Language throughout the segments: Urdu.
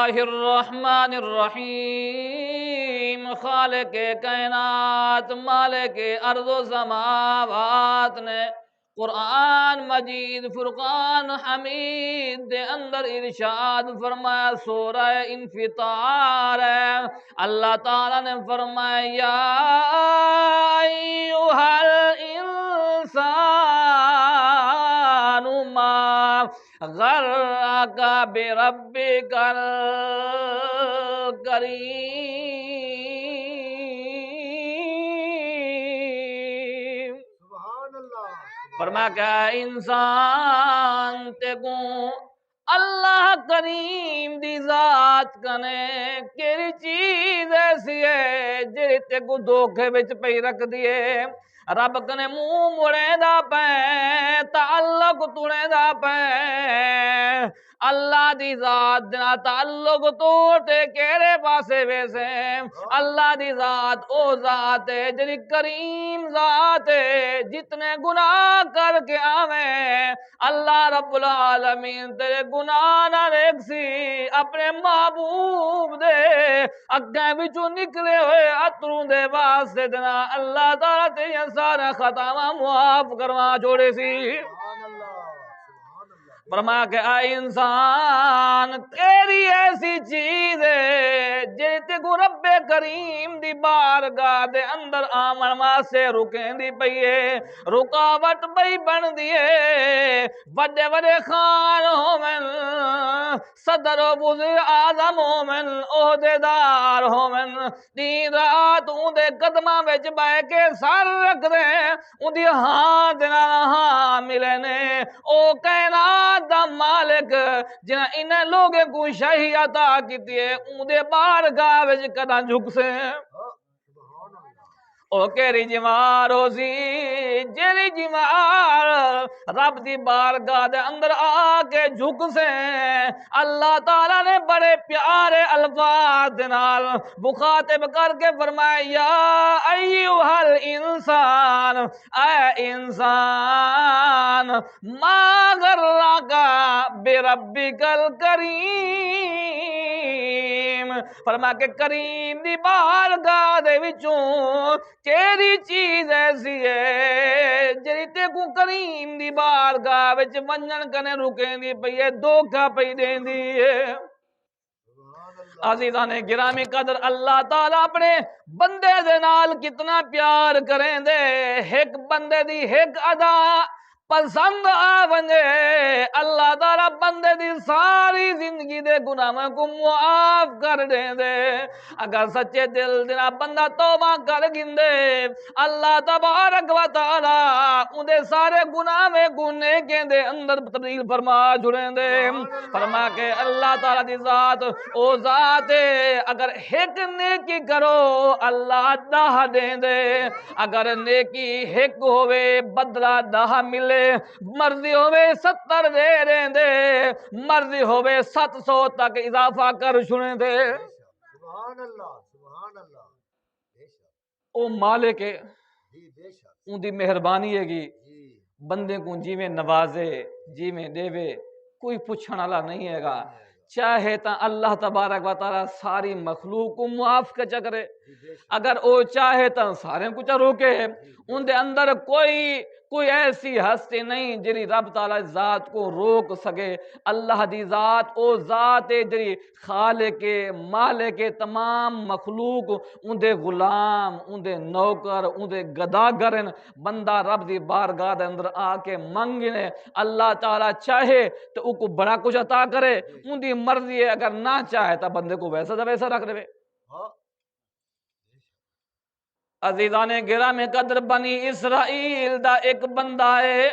اللہ الرحمن الرحیم، خالق کائنات مالک ارض و سماوات نے قرآن مجید فرقان حمید دے اندر ارشاد فرمایا، سورہ انفطار ہے، اللہ تعالیٰ نے فرمایا یا ایھا الانسان ما غرک بربک الکریم۔ فرمایا کہ انسان تے کو اللہ کریم دی ذات کنے کیڑی چیز ایسی ہے جڑی تے کو دھوکے وچ پئی رکھ دیے، رب کنے منہ مڑے دا پے، تعلق توڑے دا پے، اللہ دی ذات دا تعلق توڑتے کیڑے پاسے ویسے؟ اللہ دی ذات او ذات ہے جڑی کریم ذات ہے، جتنے گناہ کر کے آویں اللہ رب العالمین تیرے گناہ نہ دیکھ سی، اپنے محبوب دے اگے وچوں نکلے ہوئے اتروں دے واسطے دینا اللہ تعالیٰ تیری سارا خطاواں معاف کروا چھوڑے سی۔ فرمایا کہ اے انسان کیڑی ایسی چیز ہے جے تے کو رب کریم دی بارگاہ دے اندر آمن واسطے رکیں دی پئی ہے، رکاوٹ پئی بن دی ہے، وڈے وڈے خان ہومن، صدر و وزیر اعظم ہومن، عہدیدار ہومن، دین رات اون دے قدماں وچ بیٹھ کے سر رکھ دے، اون دی ہاں دے نال ہاں ملے نے، او کائنات دا مالک جنہاں انہاں لوگوں کو شاہی عطا کیتی ہے اون دے بارگاہ وچ کداں جھک سے؟ او کیڑی جمار ہو سی جیڑی جمار رب دی بارگاہ دے اندر آ کے جھک سے؟ اللہ تعالیٰ نے بڑے پیارے الفاظ دے نال مخاطب کر کے فرمایا یا ایھا الانسان، اے انسان ما غرک بربک الکریم، فرمایا کہ کریم دی بارگاہ دے وچوں کیڑی چیز ایسی ہے جڑی تے کو کریم دی بارگاہ وچ ونجن کنے رکیں دی پئی ہے، دھوکا پئی دیندی ہے۔ عزیزان گرامی قدر، اللہ تعالیٰ اپنے بندے دے نال کتنا پیار کریں دے، ایک بندے دی ایک ادا پسند آ ونجے اللہ تعالیٰ بندے دی ساری زندگی دے گناہاں کو معاف کر دیں دے۔ اگر سچے دل دینا بندہ توبہ کر گندے اللہ تبارک و تعالیٰ ان دے سارے گناہ میں گنے کے دے اندر تبدیل فرما جڑیں دے۔ فرما کہ اللہ تعالیٰ دی ذات او ذات ہے، اگر ایک نیکی کرو اللہ 10 دیں دے، اگر نیکی ایک ہوئے بدلہ 10 ملے، مرضی ہوئے 70 دے رہیں دے، مرضی ہوئے 700 تک اضافہ کر چھوڑیں دے۔ سبحان اللہ سبحان اللہ، او مالک ہے، ان دی مہربانی ہے گی بندے کو جی میں نوازے جی میں دے وے، کوئی پوچھنے والا نہیں ہے گا، چاہے تا اللہ تبارک و تعالی ساری مخلوق کو معاف کا چکرے، اگر او چاہے تا سارے کچھ روکے، ان دے اندر کوئی ایسی ہستی نہیں جری رب تعالی ذات کو روک سکے۔ اللہ دی ذات او ذات ہے جری خالق مالک تمام مخلوق ان دے غلام، ان دے نوکر، ان دے گداگرن، بندہ رب دی بارگاہ دے اندر آ کے منگنے اللہ تعالی چاہے تو ان کو بڑا کچھ عطا کرے، ان دی مرضی ہے، اگر نہ چاہے تو بندے کو ویسا دا ویسا رکھ دے۔ عزیزان گرامی قدر، بنی اسرائیل دا ایک بندہ ہے،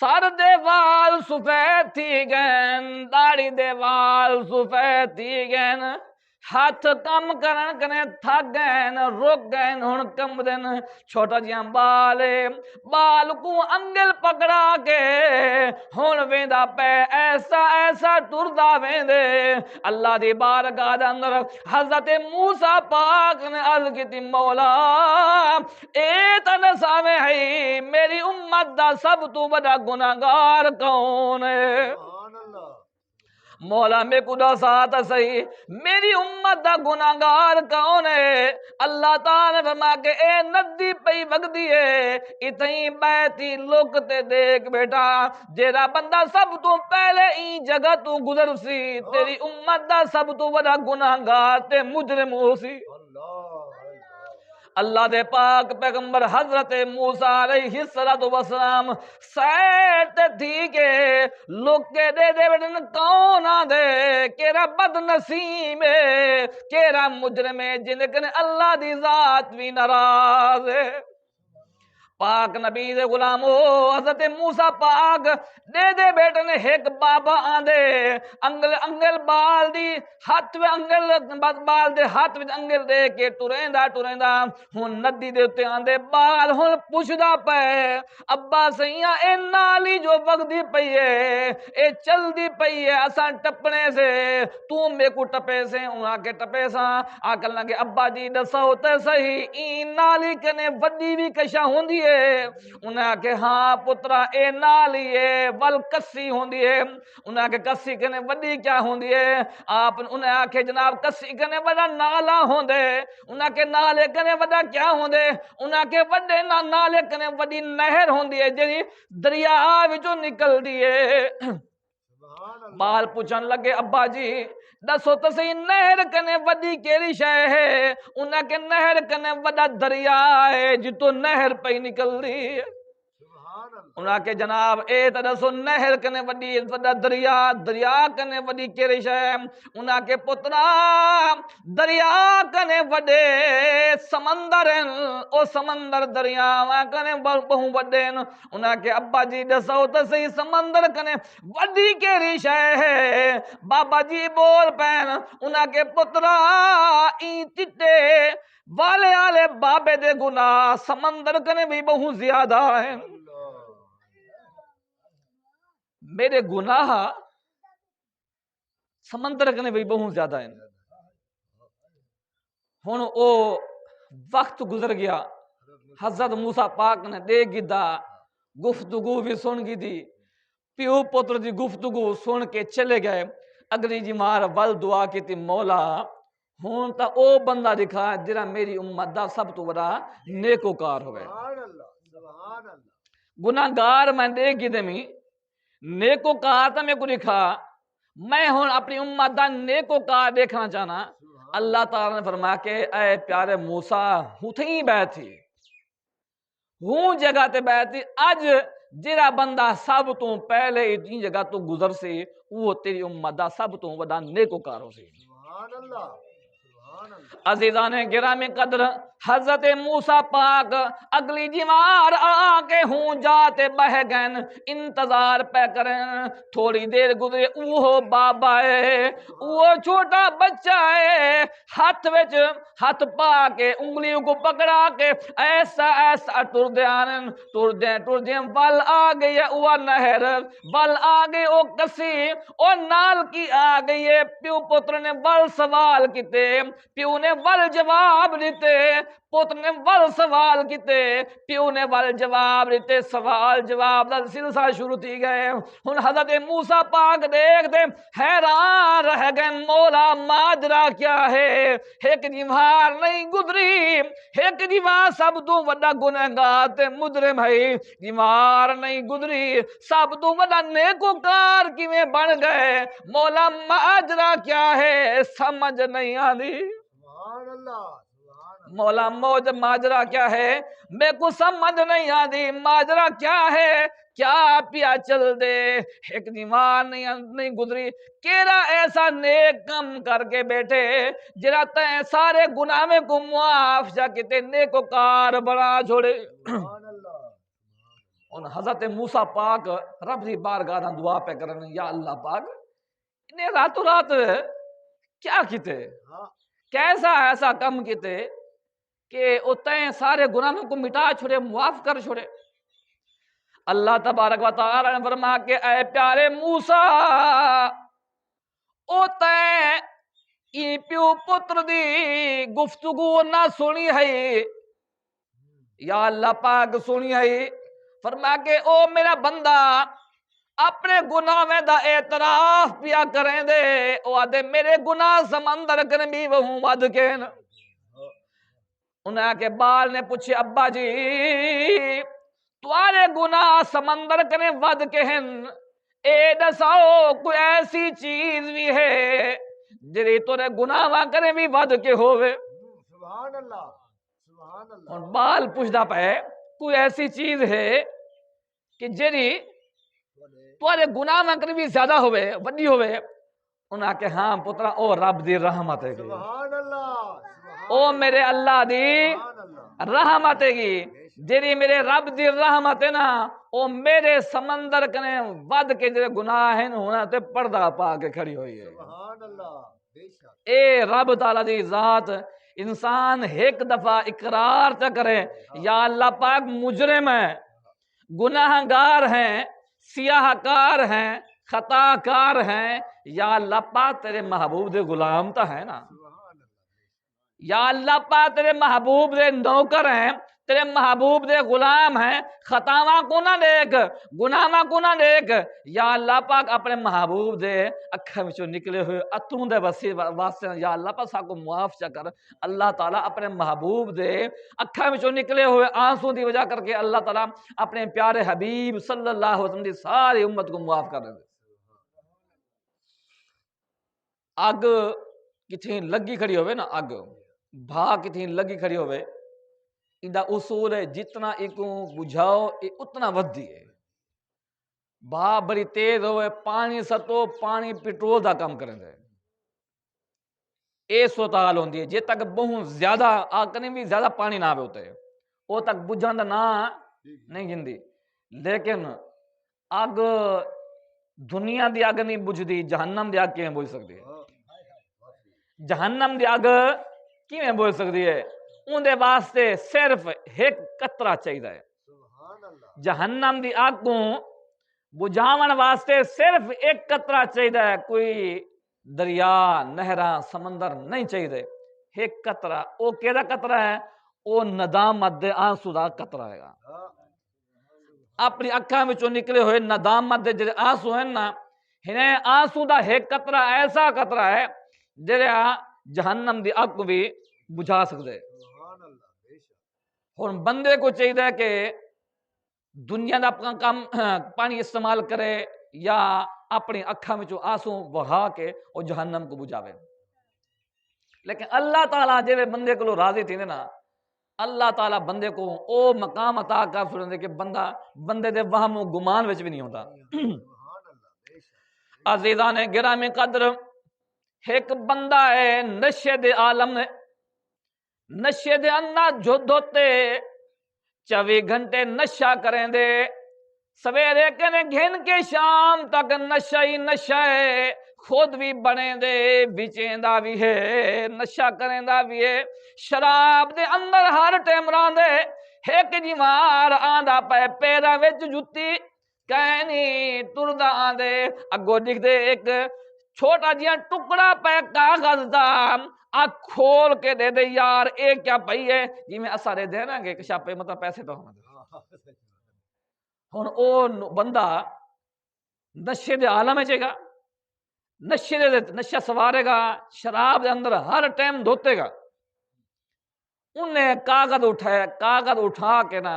سر دے وال سفید تھی گئن، داڑھی دے وال سفید تھی گئن، ہاتھ کم کرن کنے تھک گئن، رک گئن، ہن کم دن، چھوٹا جیاں بال کو انگل پکڑا کے ہن ویندا پے ایسا ایسا ٹردا ویندے۔ اللہ دی بارگاہ دے اندر حضرت موسیٰ پاک نے عرض کیتی مولا اے تے دساویں ہے میری امت دا سب تو بڑا گناہگار کون ہے؟ مولا میں کو دسات صحیح میری امت دا گناہگار کون ہے؟ اللہ تعالی نے فرما کہ اے ندی پئی وگدی ہے اتھیں بیٹھی لوکتے دیکھ بیٹا جیڑا بندہ سب تو پہلے ای جگہ تو گزر سی تیری امت دا سب تو بڑا گناہگار تے مجرم ہو سی۔ اللہ دے پاک پیغمبر حضرت موسیٰ علیہ السلام سیٹ تھی کہ لوگ کے دے بیٹن کون آ دے کیرا بد نصیب ہے کیرا مجرم ہے جن کنے اللہ دی ذات بھی ناراض ہے۔ پاک نبی دے غلامو حضرت موسیٰ پاک دے بیٹن ایک بابا آندے انگل بال دی ہاتھ میں انگل بال دے ہاتھ میں انگل دے کے ٹریندا ہن ندی دے تے آندے بال ہن پوچھدا پے ابا سیاں اے نالی جو وگدی پئی ہے اے چلدی پئی ہے اساں ٹپنے سے تو میں کو ٹپے سے انہاں کے ٹپے سا آکل لگے ابا جی دسو تے صحیح ای نالی کنے وڈی بھی کشا ہوندی انہاں کہ ہاں پترا اے نالی ہے ول کسی ہوندی ہے انہاں کہ کسی کنے وڈی کیا ہوندی ہے آپ انہاں کہ جناب کسی کنے وڈا نالا ہوندے انہاں کہ نالے کنے وڈا کیا ہوندے انہاں کہ وڈے نالے کنے وڈی نہر ہوندی ہے جڑی دریا وچوں نکلدی ہے۔ بال پوچھن لگے ابا جی دسو تو صحیح نہر کنے وڈی کیڑی شے ہے انہاں کے نہر کنے وڈا دریا ہے جتوں نہر پئی نکل دی ہے انہاں کے جناب اے تے دسو نہر کنے وڈی وڈا دریا کنے وڈی کیڑی شے انہاں کے پترا دریا کنے وڈے سمندر ہیں او سمندر دریا کنے بہو وڈے ہیں انہاں کے ابا جی دسو تے صحیح سمندر کنے وڈی کیڑی شے ہے بابا جی بول پین انہاں کے پترا ای چٹے والے آلے بابے دے گناہ سمندر کنے بھی بہت زیادہ ہیں میرے گناہ سمندر کنے بھی بہت زیادہ ہیں ہن او وقت گزر گیا حضرت موسیٰ پاک نے دے گدا گفتگو بھی سن گی دی پیو پتر دی گفتگو سن کے چلے گئے اگلی جی مار ول دعا کی تھی مولا ہون تا او بندہ دکھا جرا میری امت دا سب تو بڑا نیکوکار ہوئے گناہگار میں دے گدے میں نیکوکار تا میں کو دکھا میں ہون اپنی امت دا نیکوکار دیکھنا چاہنا اللہ تعالیٰ نے فرمایا کہ اے پیارے موسیٰ ہی بیٹھی ہوں جگہ تے بیٹھی اج جڑا بندہ سب تو پہلے اتنی جگہ تو گزر سے وہ تیری امت دا سب تو بڑا نیکوکار ہو سی عزیزان گرامی قدر حضرت موسیٰ پاک اگلی جمار آکے ہوں جاتے بہ گئن انتظار پہ کریں تھوڑی دیر گزرے اوہ بابا ہے وہ چھوٹا بچہ ہے ہاتھ پا کے انگلیوں کو پکڑا کے ایسا ٹر دیں ول آ گئی ہے وہ نہر ول آ گئی او کسی او نال کی آ گئی ہے پیو پتر نے ول سوال کیتے پیو نے ول جواب دیتے پتر نے ول سوال کیتے پیو نے ول جواب دیتے سوال جواب دا سلسلہ شروع تھی گئے ہن حضرت موسیٰ پاک دیکھ دے حیران رہ گئے مولا ماجرا کیا ہے ایک دیوار نہیں گزری ایک دیوار سب تو بڑا گنہگار تے مجرم ہے دیوار نہیں گزری سب تو بڑا نیکوکار کیویں بن گئے مولا ماجرا کیا ہے سمجھ نہیں آتی مولا موج ماجرا کیا ہے میں کو سمجھ نہیں آتی ماجرا کیا ہے کیا پیا چل دے ایک دیوار نہیں گزری کیرا ایسا نیک کم کر کے بیٹھے جرا تے سارے گناہ میں کو معاف جا کتے نیکوکار بنا چھوڑے ان حضرت موسیٰ پاک رب دی بارگاہ دا دعا پہ کرنے یا اللہ پاک انہیں راتوں رات کیا کیتے کیسا ایسا کم کیتے کہ اتنے سارے گناہوں کو مٹا چھوڑے معاف کر چھوڑے اللہ تبارک و تعالی نے فرمایا کہ اے پیارے موسیٰ اتنے ای پیو پتر دی گفتگو نہ سنی ہے یا اللہ پاک سنی ہے فرمایا کہ او میرا بندہ اپنے گناہ دا اعتراف پیا کریں دے او آدھے میرے گناہ سمندر کر بھی وہوں ود کے انہاں کے بال نے پوچھے ابا جی تمہارے گناہ سمندر کریں ود کے ہیں اے دساؤ کوئی ایسی چیز بھی ہے جری تورے گناہ کریں بھی ود کے ہوئے سبحان اللہ سبحان اللہ اور بال پوچھدا پے کوئی ایسی چیز ہے کہ جری تمہارے گناہ کریں بھی زیادہ ہوئے وڈی ہوئے انہاں کہ ہاں پترا او رب دی رحمت ہے گی سبحان اللہ او میرے اللہ دی سبحان اللہ رحمت ہے گی جیری میرے رب دی رحمت ہے نا او میرے سمندر کنے ود کے جڑے گناہ ہیں ہونا تے پردہ پا کے کھڑی ہوئی ہے سبحان اللہ بے شک اے رب تعالیٰ دی ذات انسان ایک دفعہ اقرار تا کرے یا اللہ پاک مجرم ہے گناہ گار ہیں سیاہ کار ہیں خطا کار ہیں یا اللہ پاک تیرے محبوب دے غلام تا ہے نا سبحان اللہ یا اللہ پاک تیرے محبوب دے نوکر ہیں تیرے محبوب دے غلام ہیں خطاواں کو نہ دیکھ گناہاں کو نہ دیکھ یا اللہ پاک اپنے محبوب دے اکھاں وچوں نکلے ہوئے اتوں دے واسطے یا اللہ پاک ساکو معاف چا کر اللہ تعالیٰ اپنے محبوب دے اکھاں وچوں نکلے ہوئے آنسوں دی وجہ کر کے اللہ تعالیٰ اپنے پیارے حبیب صلی اللہ علیہ وسلم دی ساری امت کو معاف کر دے اگ کتھیں لگی کھڑی ہوئے نا اگ بھا کتھیں لگی کھڑی ہوئے اندا اصول ہے جتنا ایکوں بجھاؤ اتنا ودھی ہے بھا بڑی تیز ہوئے پانی ستو پانی پٹرول دا کام کریں دے اے صورتحال ہوندی ہے جے تک بہت زیادہ آگ کرنے بھی زیادہ پانی نہ ہوتے او تک بجھان دا نہ نہیں جندی لیکن اگ دنیا دی اگ نہیں بجھ دی جہنم دی اگ کیویں بجھ سکتی ہے جہنم دی اگ کیویں بجھ سکتی ہے اون دے واسطے صرف ایک قطرہ چاہیے ہے سبحان اللہ جہنم دی اگ کو بجھاون واسطے صرف ایک قطرہ چاہیے ہے کوئی دریا نہراں سمندر نہیں چاہیے ایک قطرہ او کیڑا قطرہ ہے او ندامت دے آنسو دا قطرہ ہے اپنی اکھاں وچوں نکلے ہوئے ندامت دے جڑے آنسو ہیں نا انہیں آنسو دا ایک قطرہ ایسا قطرہ ہے جڑا جہنم دی اگ کو بھی بجھا سکدے سبحان اللہ بے شک ہن بندے کو چاہیے کہ دنیا دا اپنا کام پانی استعمال کرے یا اپنی اکھاں وچوں آنسو بہا کے او جہنم کو بجھاوے لیکن اللہ تعالیٰ جے بندے کو راضی تھیندے نا اللہ تعالیٰ بندے کو او مقام عطا کر چھوڑندے کہ بندہ بندے دے وہم و گمان وچ بھی نہیں ہوندا سبحان اللہ بے شک عزیزان گرامی قدر ایک بندہ ہے نشے دے عالم میں نشے دے اندر جو دھوتے 24 گھنٹے نشہ کریں دے سویرے کنے گھن کے شام تک نشہ ہی نشہ ہے خود بھی بنے دے بچیں دا بھی ہے نشہ کریں دا بھی ہے شراب دے اندر ہر ٹائم ران دے ایک جیوار آندا پے پیرا وچ جُتی کہنی ٹردا آندے اگو دکھ دے ایک چھوٹا جہاں ٹکڑا پہ کاغذ دا آ کھول کے دے دے یار اے کیا پئی ہے جی میں اسارے دے نا کہ شاپے مطلب پیسے تو ہن او بندہ نشے دے عالم وچ گا نشہ سوارے گا شراب دے اندر ہر ٹائم دھوتے گا انہیں کاغذ اٹھا کے نا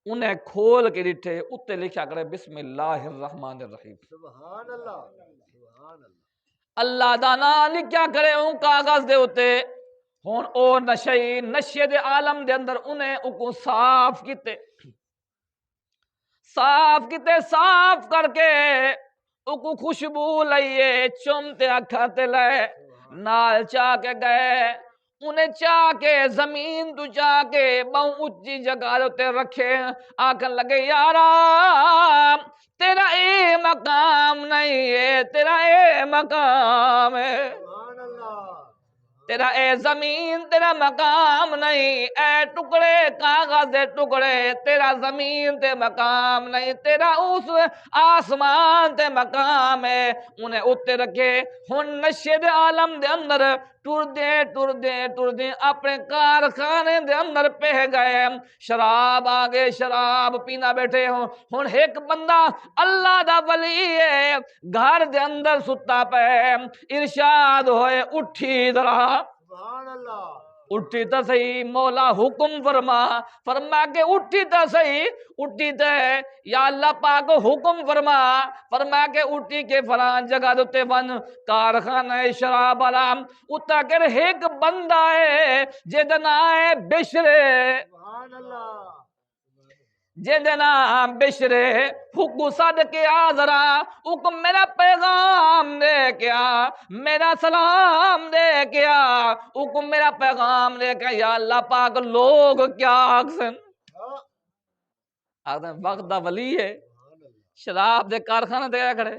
انہیں کھول کے ڈٹھے اتنے لکھا کرے بسم اللہ الرحمن الرحیم سبحان اللہ سبحان اللہ اللہ دا نام لکھیا کرے ان کاغذ دے ہوتے ہون او نشے دے عالم دے اندر انہیں اکو صاف صاف کر کے اکو خوشبو لئیے چومتے اکھاتے لے نال چاہ کے گئے انہیں چاہ کے زمین تو چاہ کے بہت اچھی جگہ ہوتے رکھے آکھن لگے یارا تیرا اے مقام نہیں ہے تیرا اے مقام ہے سبحان اللہ تیرا اے زمین تیرا مقام نہیں اے ٹکڑے کاغذ دے ٹکڑے تیرا زمین تے مقام نہیں تیرا اس آسمان تے مقام ہے انہیں اتے رکھے ہن نشے دے عالم دے اندر ٹردے اپنے کارخانے دے اندر پہ گئے، شراب آگے شراب پینا بیٹھے ہوں ایک بندہ اللہ دا ولی ہے گھر دے اندر ستا پہ، ارشاد ہوئے اٹھی ذرا، سبحان اللہ اٹھی تا صحیح، مولا حکم فرما کے اٹھی تا صحیح، اٹھی تے یا اللہ پاک حکم فرما کے اٹھی کے فلان جگہ دوتے ون کارخانہ شراب والا اتا کر ایک بندہ ہے جے نام ہے بشرے، سبحان اللہ جے نام بشرے، حکم صد کے آ ذرا، حکم میرا پیغام دے کیا، میرا سلام دے کیا، حکم میرا پیغام دے کیا، یا اللہ پاک لوگ کیا آکسن آکسن وقت دا ولی ہے، سبحان اللہ شراب دے کارخانہ دے کھڑے،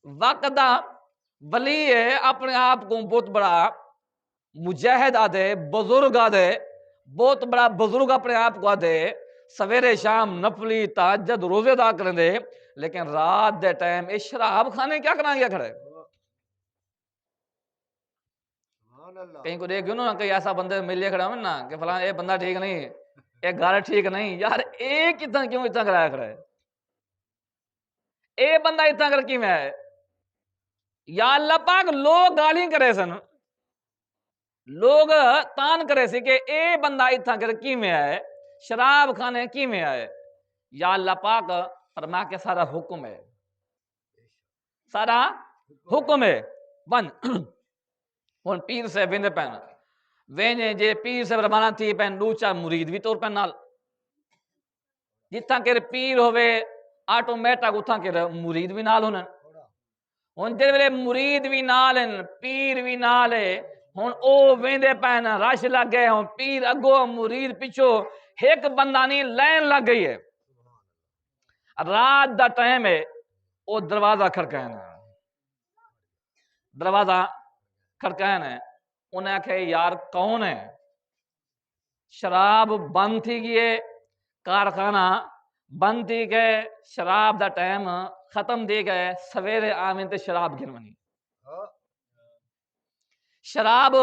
وقت دا ولی ہے، اپنے آپ کو بہت بڑا مجاہد آدھے، بزرگ آدھے، بہت بڑا بزرگ اپنے آپ کو آدھے، سویرے شام نفلی تہجد روزے دا کریں دے، لیکن رات دے ٹائم اس شراب خانے کیا کرنا گیا کھڑے، سبحان اللہ کہیں کو دیکھ نا کہ ایسا بندے ملے کھڑا ہوں نا کہ فلان اے بندہ ٹھیک نہیں، اے گھر ٹھیک نہیں، یار ایک اتنا کیوں اتنا کرایا کھڑا ہے، اے بندہ اتنا کر کیوں ہے، یا اللہ پاک لوگ گالی کرے سن، لوگ تان کرے سی کہ اے بندہ اتنا کر کیوں ہے، شراب خانے کیوں ہے، یا اللہ پاک فرما کے سارا حکم ہے، سارا حکم ہے، ون ہن پیر سے ویندے پہنا وینے جے پیر سے روانا تھی پہن دوچا مرید بھی طور پہن نال، جتنا کہ پیر ہوئے آٹومیٹک اتنا کہ مرید بھی نال ہونا، ہن جے ویلے مرید بھی نال ہیں پیر بھی نال ہے، ہن او ویندے پہن رش لگ گئے، ہن پیر اگو مرید پیچھو، ایک بندہ نہیں لائن لگ گئی ہے، رات دا ٹائم ہے، او دروازہ کھڑکانا، دروازہ کھڑکانا ہے، انہیں کہے یار کون ہے، شراب بند تھی گئے، کارخانہ بند تھی گئے، شراب دا ٹائم ختم دی گئے، سویرے آمین تے شراب گنونی، شراب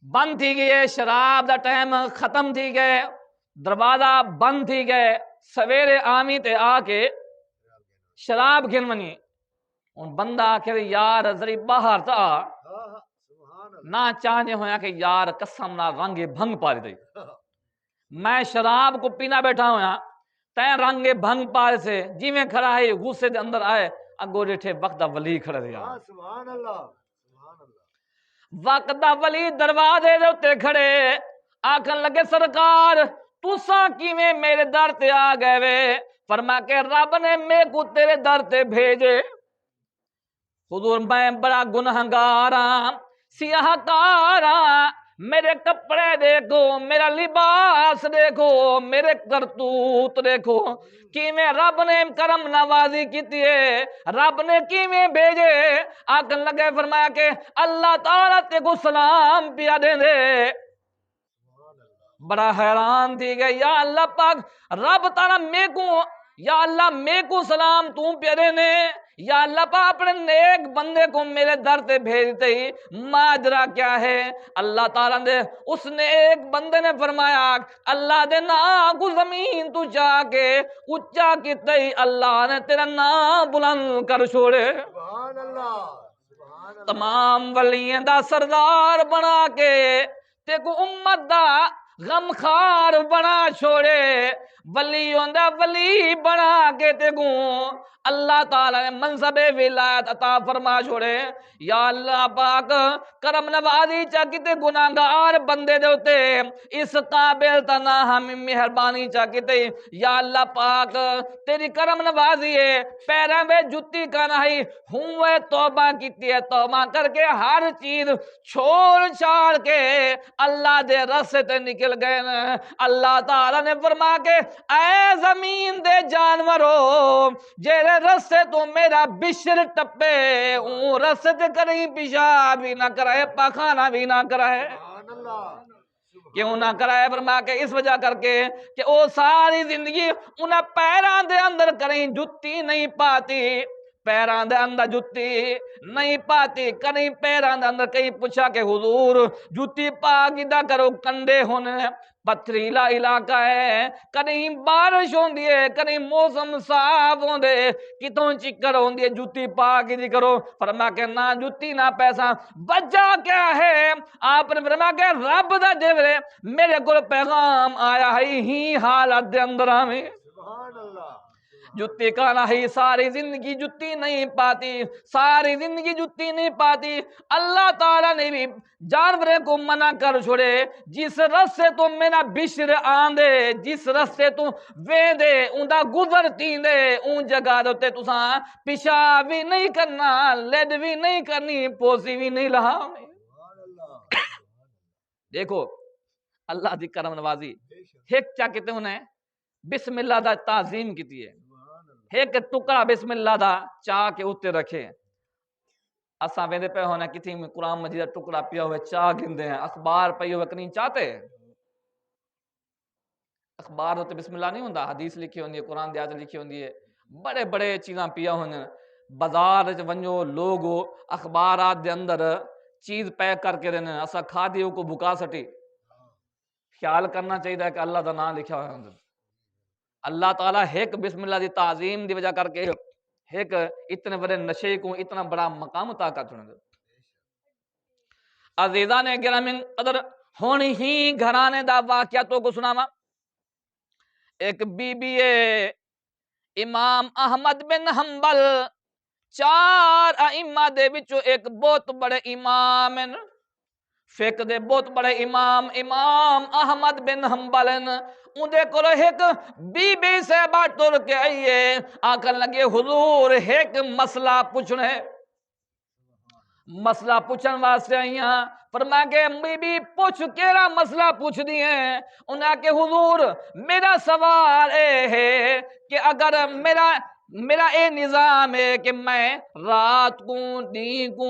بند تھی گئے، شراب دا ٹائم ختم تھی گئے، دروازہ بند تھی گئے، سویرے آمین تے آ کے شراب گنونی، ان بندہ آخر یار ذری باہر تا سبحان اللہ نہ چاہنے ہویا کہ یار قسم نہ رنگ بھنگ پاری دئی، میں شراب کو پینا بیٹھا ہویا تین رنگ بھنگ پار سے جی میں کھڑا ہے غصے دے اندر آئے اگو ڈیٹھے وقت دا ولی کھڑا دیا، سبحان اللہ سبحان اللہ وقت دا ولی دروازے دے اتے کھڑے آکھن لگے سرکار تساں کیویں میرے در تے آ گئے وے، فرما کے رب نے میں کو تیرے در تے بھیجے، حضور میں بڑا گنہگار ہاں، سیاہ کار ہاں، میرے کپڑے دیکھو، میرا لباس دیکھو، میرے کرتوت دیکھو، کیویں رب نے کرم نوازی کیتی ہے، رب نے کیویں بھیجے، آکھن لگے فرمایا کہ اللہ تعالیٰ تے کو سلام پیا دے دے، بڑا حیران تھی گئے یا اللہ پاک رب تعالیٰ میں کو یا اللہ میں کو سلام تو پیارے نے، یا اللہ پاک اپنے نیک بندے کو میرے در تے بھیجتے ہی ماجرا کیا ہے، اللہ تعالیٰ نے اس نے ایک بندے نے فرمایا اللہ دے نام کو زمین تو جا کے اچا کیتے ہی اللہ نے تیرا نام بلند کر چھوڑے، سبحان اللہ سبحان اللہ تمام ولیاں دا سردار بنا کے تے کو امت دا غمخار بنا چھوڑے، ولی ہوندا ولی بنا کے تے کو اللہ تعالیٰ نے منصب ولایت عطا فرما چھوڑے، یا اللہ پاک کرم نوازی چا کتے گناہگار بندے دے ہوتے اس قابل تنا ہم مہربانی چا کتے، یا اللہ پاک تیری کرم نوازی ہے پیروں میں جتی کا نہیں ہوئے توبہ کیتی ہے، توبہ کر کے ہر چیز چھوڑ چھاڑ کے اللہ دے رستے تے نکل گئے نا، اللہ تعالیٰ نے فرما کے اے زمین دے جانورو جیرے رستے تو میرا بشر ٹپے اون رستے تے کہیں پیشاب بھی نہ کرائے پاخانہ بھی نہ کرائے، سبحان اللہ کیوں نہ کرائے فرما کے اس وجہ کر کے کہ او ساری زندگی انہیں پیران دے اندر کریں جتی نہیں پاتی، پیراں دے اندر جتی نہیں پاتی، کہیں پیراں دے اندر کہیں پوچھا کہ حضور جتی پا کیدا کرو، کنڈے ہونے پتھریلا علاقہ ہے، کہیں بارش ہوندی ہے، کہیں موسم صاف ہوندے، کتوں چکر ہوندی ہے، جتی پا کی کرو۔ فرمایا کہ نہ جتی نہ پیسہ، وجہ کیا ہے؟ آپ نے فرمایا کہ رب دا دیورے میرے کو پیغام آیا ہے ہی حالت دے اندر آویں سبحان اللہ جتی کانا ہی ساری زندگی جتی نہیں پاتی، ساری زندگی جتی نہیں پاتی۔ اللہ تعالیٰ نے بھی جانورے کو منع کر چھوڑے، جس رستے تو میرا بشر آندے، جس رستے تو ویندے اوندا گزرتی دے، اون جگہ دوتے تساں پیشاب بھی نہیں کرنا، لڈ بھی نہیں کرنی، پوسی بھی نہیں لہا۔ سبحان اللہ دیکھو اللہ دی کرم نوازی، بے شک ایک کیا کہتے انہیں بسم اللہ دا تعظیم کیتی ہے، سبحان اللہ ایک ٹکڑا بسم اللہ دا چاہ کے اوتے رکھے۔ اساں ویندے پہ ہونا کتھی میں قرآن مجید دا ٹکڑا پیا ہوئے چاہ گندے ہیں، اخبار پئی ہوئے کنی چاہتے اخبار ہوتے بسم اللہ نہیں ہوندا، حدیث لکھی ہوندی ہے، قرآن دی آیت لکھی ہوندی ہے، بڑے بڑے چیزاں پیا ہوندے، بازار وچ ونجو لوگ اخبارات دے اندر چیز پیک کر کے دینے، اساں کھا دیو کو بکا سٹی۔ خیال کرنا چاہیے کہ اللہ دا نام لکھا ہوا ہے، اللہ تعالیٰ ایک بسم اللہ دی تعظیم دی وجہ کر کے ایک اتنے بڑے نشے کو اتنا بڑا مقام عطا کر چھوڑے۔ عزیزان گرامی قدر ہونی ہی گھرانے دا واقعہ تو کو سناواں۔ ایک بی بی امام احمد بن حنبل، چار ائمہ دے وچوں ایک بہت بڑے امام ہیں، فقہ دے بہت بڑے امام امام احمد بن حنبل ہیں۔ اندے کو ایک بی بی صاحبہ ٹر کے آئیے، آکھن لگے حضور ایک مسئلہ پوچھنے، مسئلہ پوچھن واسطے آئیاں۔ فرمایا کہ بی بی پوچھ کیڑا مسئلہ پوچھ دی ہیں؟ انہاں کہ حضور میرا سوال اے ہے کہ اگر میرا اے نظام ہے کہ میں رات کو دین کو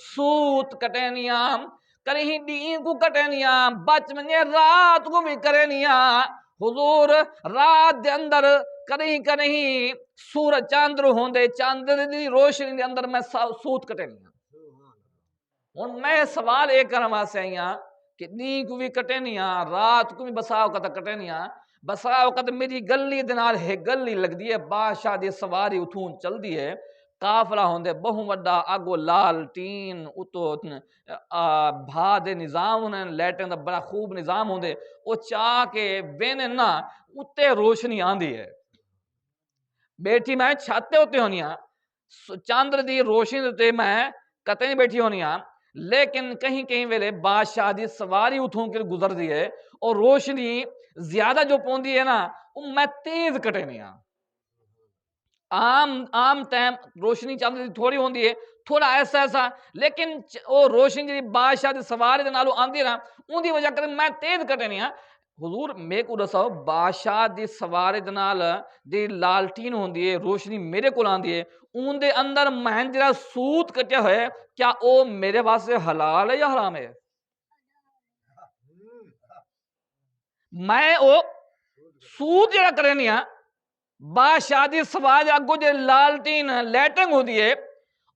سوت کٹینیاں، کہیں دین کو کٹینیاں، بچ میں رات کو بھی کرینیاں، حضور رات دے اندر کہیں سورج چاندر ہوندے، چاندر دی روشنی دے اندر میں سوت کٹینیاں۔ ہن میں سوال ایک کرن واسطے آئیاں کہ دین کو بھی کٹینیاں، رات کو بھی بسا اوقات کٹینیاں، بسا اوقات میری گلی دے نال ہے گلی لگدی ہے، بادشاہ دی سواری اتھوں چلدی ہے، قافلہ ہوندے بہو وڈا، اگو لال ٹین، اتو بھا دے نظام ہونے، لیٹن دا بڑا خوب نظام ہوندے، او چاہ کے وینے نا اتے روشنی آندی ہے۔ بیٹھی میں چھاتے ہوتے ہونیاں، چاندر دی روشنی تے میں کتے بیٹھی ہونیاں، لیکن کہیں کہیں ویلے بادشاہ دی سواری اتھوں کے گزر دی ہے اور روشنی زیادہ جو پوندی ہے نا وہ میں تیز کٹے نہیں ہاں۔ عام ٹائم روشنی چاندی تھوڑی ہوندی ہے، تھوڑا ایسا لیکن وہ روشنی جی بادشاہ دی سواری دے نالو آندی نا ان دی وجہ کر میں تیز کٹے نہیں ہاں۔ حضور میں کو دساؤ بادشاہ دی سواری دے نال دی لالٹین ہوندی ہے، روشنی میرے کو آندی ہے، اون دے اندر میں جڑا سوت کٹیا ہے کیا او میرے واسطے حلال ہے یا حرام ہے؟ میں او سوت جڑا کرے نہیں ہاں بادشاہ دی سواری اگو جے لالٹین لائٹنگ ہوندی ہے،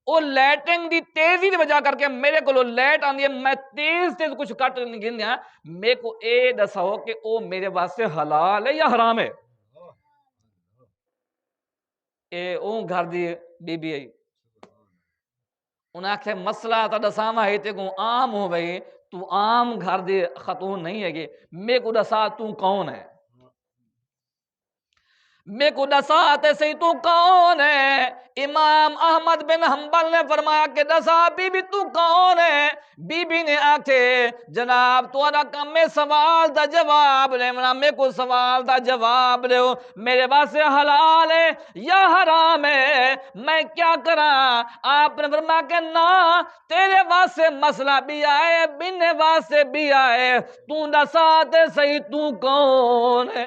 او لائٹنگ دی تیزی دی وجہ کر کے میرے کو لائٹ آندی ہے، میں تیز کچھ کٹ نہیں گندیا، میرے کو اے دساؤ کہ او میرے واسطے حلال ہے یا حرام ہے؟ اے اون گھر دی بی بی آئی انہاں کہ مسئلہ تا دساواں ہے تے کو عام ہو بھئی تو عام گھر دی خاتون نہیں ہے گی، میرے کو دسا تو کون ہے؟ میں کو دسا تے صحیح تو کون ہے؟ امام احمد بن حنبل نے فرمایا کہ دسا بی بی تو کون ہے؟ بی بی نے آکھے جناب تہاڈا کم ہے سوال دا جواب دینا، میں کو سوال دا جواب دیو، میرے واسطے حلال ہے یا حرام ہے؟ میں کیا کراں؟ آپ نے فرمایا کہ نا تیرے واسطے مسئلہ بھی آئے بنے واسطے بھی آئے، تو دسا تے صحیح تو کون ہے؟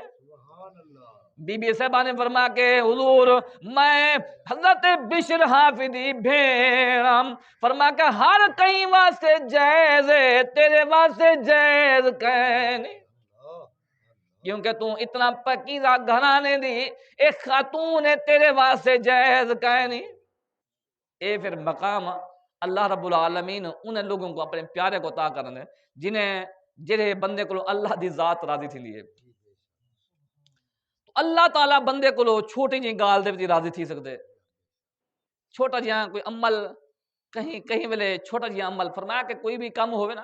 بی بی صاحبہ نے فرمایا کہ حضور میں حضرت بشر حافظی بھیڑم، فرمایا کہ ہر کہیں واسطے جائز ہے، تیرے واسطے جائز کہیں نہیں، کیونکہ تو اتنا پکیزہ گھرانے دی ایک خاتون ہے، تیرے واسطے جائز کہیں نہیں۔ اے پھر مقام اللہ رب العالمین انہیں لوگوں کو اپنے پیارے کو عطا کرنے جنہیں جڑے بندے کو اللہ دی ذات راضی تھی لیے تو اللہ تعالیٰ بندے کو چھوٹی جی گال دے وچ راضی تھی سکتے چھوٹا جہاں کوئی عمل کہیں کہیں ویلے چھوٹا جہاں عمل فرمایا کہ کوئی بھی کام ہوئے نا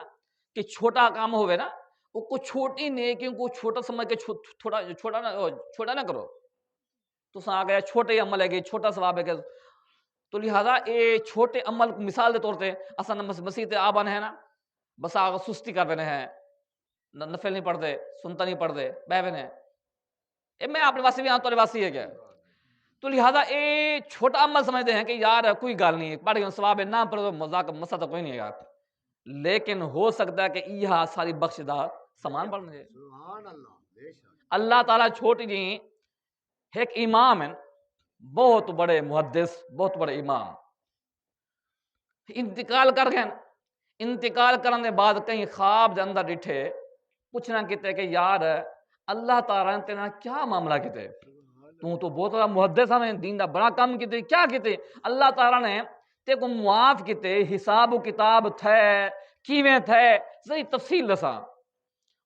کہ چھوٹا کام ہوئے نا وہ کو چھوٹی نیکیوں کو چھوٹا سمجھ کے چھوٹا نہ کرو تو سا گیا چھوٹے عمل ہے کہ چھوٹا ثواب ہے کہ تو لہذا اے چھوٹے عمل کو مثال دے طور تے اساں مسیح تے آبان ہے نا بس آگا سستی کر رہے ہیں نفل نہیں پڑھتے سنتا نہیں پڑھتے بہن ہے اے میں اپنے واسی بھی ہاں تو واسی ہے کیا تو لہذا اے چھوٹا عمل سمجھتے ہیں کہ یار کوئی گل نہیں پڑھ گئے ثواب ہے نہ پڑھو مذاق مسا تو کوئی نہیں ہے یار لیکن ہو سکتا ہے کہ یہ ساری بخش دا سامان پڑھنے جائے سبحان اللہ بے شک اللہ تعالیٰ چھوٹی جی ایک امام ہیں بہت بڑے محدث بہت بڑے امام انتقال کر گئے انتقال کرنے کے بعد کہیں خواب دے اندر ڈٹھے پوچھنا کیتے کہ یار اللہ تعالیٰ نے تیرا کیا معاملہ کیتے تو بہت بڑا محدث ہمیں دین دا بڑا کام کیتے کیا کیتے اللہ تعالیٰ نے تے کو معاف کیتے حساب و کتاب تھے کیویں تھے صحیح تفصیل دسا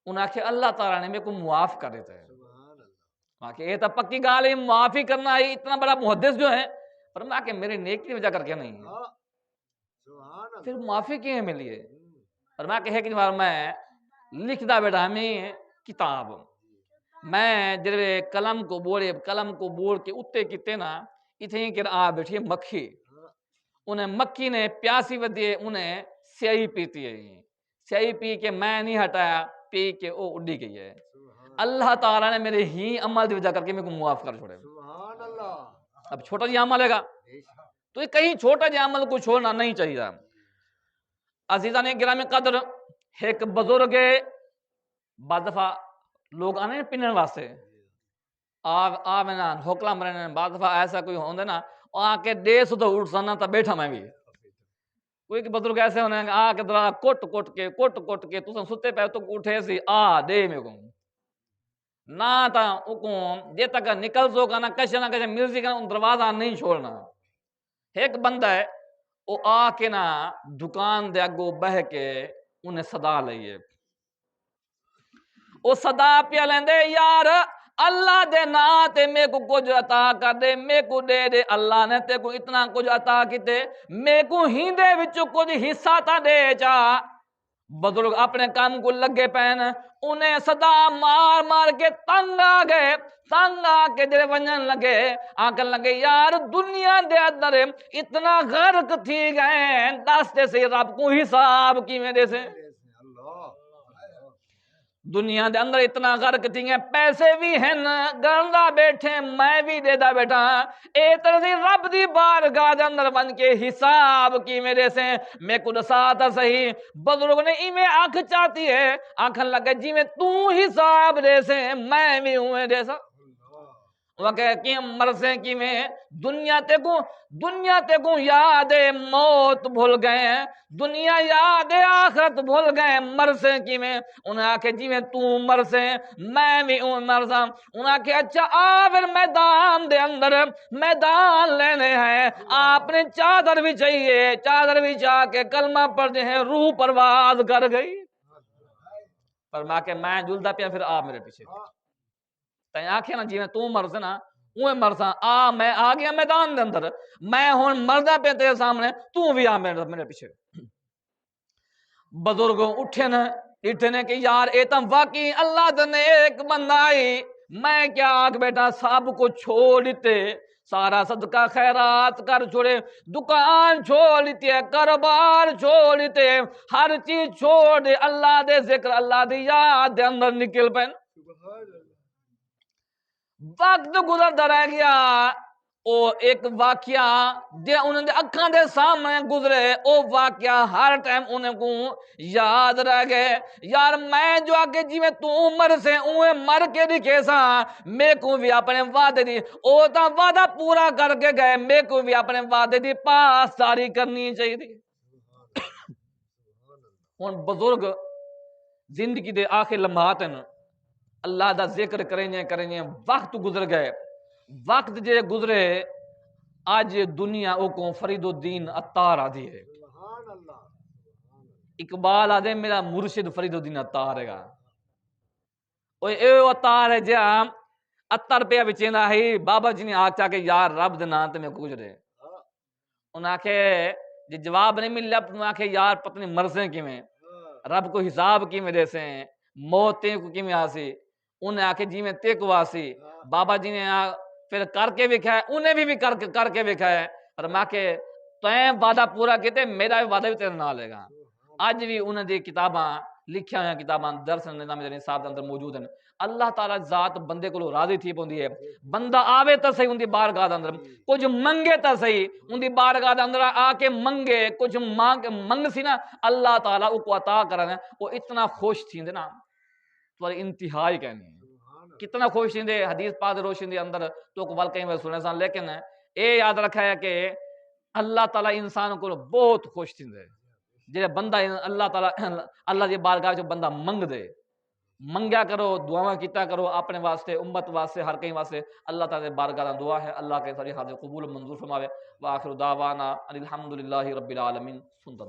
انہاں کہ اللہ تعالیٰ نے میرے کو معاف کر دیتے سبحان اللہ کہ یہ تو پکی گال ہے معافی کرنا ہے اتنا بڑا محدث جو ہے فرمایا کہ میرے نیک کی وجہ کر کے نہیں ہاں سبحان اللہ پھر معافی کیوں ملی ہے فرمایا کہ ایک بار میں لکھدا بیٹا ہمیں کتاب میں جڑے قلم کو بول کے اتے کیتے نا اتنے کہ آ بیٹھی مکھی انہیں مکھی نے پیاسی ودی انہیں سیاہی پیتی ہے سیاہی پی کے میں نہیں ہٹایا پی کے وہ اڈی گئی ہے اللہ تعالیٰ نے میرے ہی عمل دی وجہ کر کے میرے کو معاف کر چھوڑے سبحان اللہ اب چھوٹا جہاں عمل ہے گا بے شک تو یہ کہیں چھوٹا جہاں عمل کو چھوڑنا نہیں چاہیے عزیزان گرامی قدر ایک بزرگ بعض دفعہ لوگ آنے پینن واسطے میں نا ہوکلا مرنے بعض دفعہ ایسا کوئی ہوندے نا آ کے دے سو تو اٹھ سانا تا بیٹھا میں بھی کوئی بزرگ ایسے ہونے آ کے درا کٹ کے تو ستے پہ تو اٹھے سی آ دے میں کو نہ تا حکم جے تک نکل سو کا نہ کش مل سی کا دروازہ نہیں چھوڑنا ایک بندہ ہے وہ آ کے نا دکان دے اگو بہ کے انہیں صدا لئیے وہ صدا پیا لیندے یار اللہ دے نا تے میں کو کچھ عطا کر دے میں کو دے دے اللہ نے تے کو اتنا کچھ عطا کیتے میں کو ہی دے وچوں کچھ حصہ تا دے چا بزرگ اپنے کام کو لگے پین انہیں صدا مار کے تنگ آ کے جڑے ونجن لگے آکن لگے یار دنیا دے اندر اتنا غرق تھی گئے دستے سے رب کو حساب کی میرے سے اللہ دنیا دے اندر اتنا غرق تھی گئے پیسے بھی ہیں گردا بیٹھے میں بھی دے دا بیٹھا اے طرح رب دی بارگاہ دے اندر بن کے حساب کی میرے سے میں کو دساتا صحیح بزرگ نے ایویں آنکھ چاہتی ہے آنکھن لگے جی میں تو حساب دے سے میں بھی ہوں دے سا وہ کہ مرسے کی میں دنیا تے کو یاد موت بھول گئے دنیا یاد آخرت بھول گئے مرسے کی میں انہیں آکھے جی میں تو مرسے میں بھی مرسا انہیں آکھے اچھا آور میدان دے اندر میدان لینے ہیں آپ نے چادر بھی چاہیے چادر بھی چاہ کے کلمہ پڑھتے ہیں روح پرواز کر گئی فرما کے میں جلدا پیا پھر آپ میرے پیچھے تین آکھے نا جی میں تو مرسے نا اوے مرسا میں آ گیا میدان دے اندر میں ہوں مردا پہ تیرے سامنے تو بھی آ میرے پیچھے بزرگوں اٹھے نے کہ یار اے تم واقعی اللہ دے ایک بندہ آئی میں کیا آگ بیٹا سب کو چھوڑ دیتے سارا صدقہ خیرات کر چھوڑے دکان چھوڑ دیتے کاروبار چھوڑ دیتے ہر چیز چھوڑ دے اللہ دے ذکر اللہ دی یاد دے اندر نکل پین وقت گزرتا رہ گیا او ایک واقعہ جے انہوں نے اکھاں دے سامنے گزرے او واقعہ ہر ٹائم انہیں کو یاد رہ گئے یار میں جو آگے جی میں تو عمر سے اوے مر کے دکھے سا میں کو بھی اپنے وعدے دی او تا وعدہ پورا کر کے گئے میں کو بھی اپنے وعدے دی پاس داری کرنی چاہیے تھی ہن بزرگ زندگی دے آخر لمحات ہیں اللہ دا ذکر کریں وقت گزر گئے وقت جے گزرے آج دنیا او کو فرید الدین عطار آدھی ہے، سبحان اللہ اقبال آدھے میرا مرشد فرید الدین عطار ہے گا، اے عطار ہے جا 70 روپیہ وچیندا ہے بابا جی نے آکھا کہ یار رب دے نام تے میں گزرے، ہاں انہاں کے جی جواب نہیں ملیا، انہاں کے یار پتنی مرضیں کیویں ہاں رب کو حساب کیویں دیسیں، موت تے کو کیویں آسی، انہیں آکھے جی میں تے کو آسی، بابا جی نے پھر کر کے دکھایا، انہیں بھی کر کے دکھایا، پر ماں کے تیں وعدہ پورا کیتے میرا بھی وعدہ بھی تیرے نال لے گا۔ اج بھی انہاں دی کتاباں لکھیاں ہوئے کتاباں درس نظام دے نصاب دے اندر موجود ہیں۔ اللہ تعالیٰ ذات بندے کو راضی تھی پوندی ہے، بندہ آوے تا صحیح اندی بارگاہ دے اندر، کچھ منگے تا صحیح اندی بارگاہ دے اندر آ کے منگے، کچھ منگ سی نا اللہ تعالیٰ او کو عطا کرنا، وہ اتنا خوش تھیندے نا تو انتہائی کہنی ہے، کتنا خوش تھیندے حدیث پاک روشن دے اندر تو کو ول کہیں میں سنے سان، لیکن اے یاد رکھا ہے کہ اللہ تعالیٰ انسان کو بہت خوش تھیندے جے بندہ اللہ تعالیٰ اللہ دی بارگاہ جو بندہ منگ دے، منگیا کرو، دعاواں کیتا کرو اپنے واسطے، امت واسطے، ہر کہیں واسطے، اللہ تعالیٰ دی بارگاہ دا دعا ہے اللہ کے ساری حاضر قبول منظور فرماوے۔ وآخر دعوانا ان الحمدللہ رب العالمین۔ سنتا